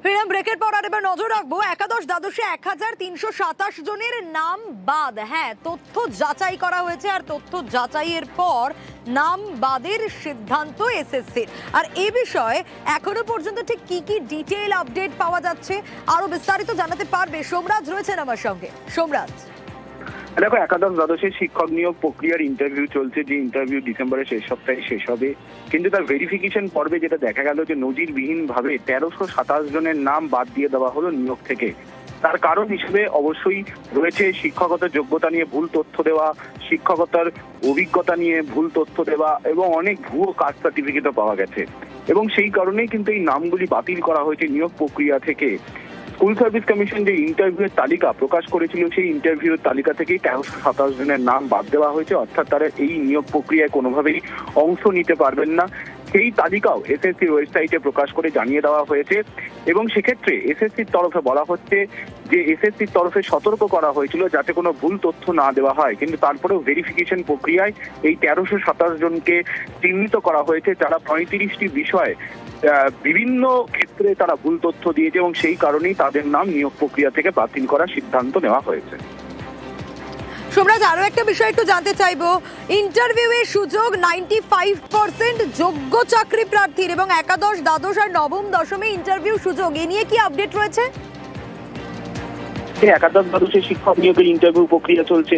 ফিরলাম ব্রেকের পর। আর এবার নজর রাখবো একাদশ দ্বাদশে 1327 জনের নাম বাদ। হ্যাঁ, তথ্য যাচাই করা হয়েছে আর তথ্য যাচাইয়ের পর নাম বাদের সিদ্ধান্ত এসএসসির। আর এ বিষয়ে এখনো পর্যন্ত ঠিক কি কি ডিটেইল আপডেট পাওয়া যাচ্ছে আরো বিস্তারিত জানাতে পারবে সোমরাজ রয়েছেন আমার সঙ্গে। সোমরাজ, দেখো, একাদশ দ্বাদশের শিক্ষক নিয়োগ প্রক্রিয়ার ইন্টারভিউ চলছে, যে ইন্টারভিউ ডিসেম্বরের শেষ সপ্তাহে শেষ হবে। কিন্তু তার ভেরিফিকেশন পর্বে যেটা দেখা গেল যে নজিরবিহীন ভাবে 1327 জনের নাম বাদ দিয়ে দেওয়া হলো নিয়োগ থেকে। তার কারণ হিসেবে অবশ্যই রয়েছে শিক্ষকতার যোগ্যতা নিয়ে ভুল তথ্য দেওয়া, শিক্ষকতার অভিজ্ঞতা নিয়ে ভুল তথ্য দেওয়া এবং অনেক ভুয়ো কাস্ট সার্টিফিকেটও পাওয়া গেছে। এবং সেই কারণেই কিন্তু এই নামগুলি বাতিল করা হয়েছে নিয়োগ প্রক্রিয়া থেকে। স্কুল সার্ভিস কমিশন যে ইন্টারভিউয়ের তালিকা প্রকাশ করেছিল, সেই ইন্টারভিউয়ের তালিকা থেকেই 1327 জনের নাম বাদ দেওয়া হয়েছে। অর্থাৎ তারা এই নিয়োগ প্রক্রিয়ায় কোনোভাবেই অংশ নিতে পারবেন না। সেই তালিকাও এসএসসির ওয়েবসাইটে প্রকাশ করে জানিয়ে দেওয়া হয়েছে। এবং সেক্ষেত্রে এসএসসির তরফে বলা হচ্ছে যে এসএসসির তরফে সতর্ক করা হয়েছিল যাতে কোনো ভুল তথ্য না দেওয়া হয়। কিন্তু তারপরেও ভেরিফিকেশন প্রক্রিয়ায় এই 1327 জনকে চিহ্নিত করা হয়েছে, যারা 35টি বিষয়ে বিভিন্ন ক্ষেত্রে তারা ভুল তথ্য দিয়েছে এবং সেই কারণেই তাদের নাম নিয়োগ প্রক্রিয়া থেকে বাতিল করার সিদ্ধান্ত নেওয়া হয়েছে। সোমরাজ, আরো একটা বিষয় একটু জানতে চাইবো, ইন্টারভিউয়ের সুযোগ 95% যোগ্য চাকরি প্রার্থীর এবং একাদশ দ্বাদশ আর নবম দশমে ইন্টারভিউ সুযোগ, এ নিয়ে কি আপডেট রয়েছে? একাদশ দ্বাদশের শিক্ষক নিয়োগের ইন্টারভিউ প্রক্রিয়া চলছে,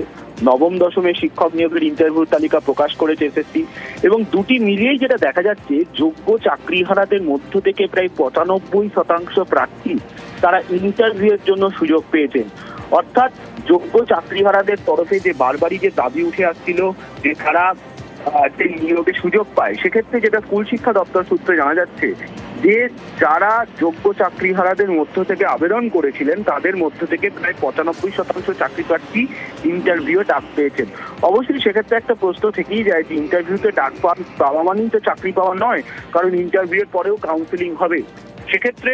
নবম দশমের শিক্ষক নিয়োগের ইন্টারভিউ তালিকা প্রকাশ করেছে এসএসসি। এবং দুটি মিলিয়েই যেটা দেখা যাচ্ছে, যোগ্য চাকরিহারাদের মধ্য থেকে প্রায় 95% প্রার্থী তারা ইন্টারভিউয়ের জন্য সুযোগ পেয়েছেন। অর্থাৎ যোগ্য চাকরিহারাদের তরফে যে বারবারই যে দাবি উঠে আসছিল যে তারা যে নিয়োগের সুযোগ পায়, সেক্ষেত্রে যেটা স্কুল শিক্ষা দপ্তর সূত্রে জানা যাচ্ছে যে যারা যোগ্য চাকরিহারাদের মধ্য থেকে আবেদন করেছিলেন তাদের মধ্য থেকে প্রায় 95% চাকরি প্রার্থী ইন্টারভিউ ডাক পেয়েছেন। অবশ্যই সেক্ষেত্রে একটা প্রশ্ন থেকেই যায় যে ইন্টারভিউতে ডাক পাওয়া মানেই তো চাকরি পাওয়া নয়, কারণ ইন্টারভিউয়ের পরেও কাউন্সেলিং হবে। সেক্ষেত্রে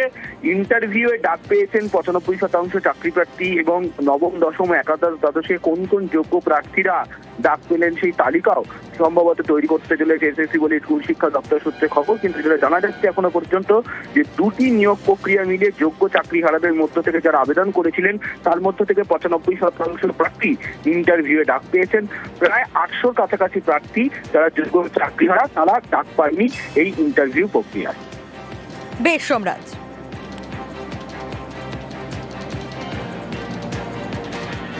ইন্টারভিউয়ে ডাক পেয়েছেন 95% চাকরি প্রার্থী। এবং নবম দশম একাদশ দ্বাদশে কোন কোন যোগ্য প্রার্থীরা ডাক পেলেন সেই তালিকাও সম্ভবত তৈরি করতে চলেছে এসএসসি বলে স্কুল শিক্ষা দপ্তর সূত্রে খবর। কিন্তু যেটা জানা যাচ্ছে এখনো পর্যন্ত যে দুটি নিয়োগ প্রক্রিয়া মিলে যোগ্য চাকরিহারাদের মধ্য থেকে যারা আবেদন করেছিলেন তার মধ্য থেকে 95% প্রার্থী ইন্টারভিউয়ে ডাক পেয়েছেন। প্রায় 800 কাছাকাছি প্রার্থী যারা যোগ্য চাকরিহারা তারা ডাক পায়নি এই ইন্টারভিউ প্রক্রিয়ায়। বেশ সোমরাজ।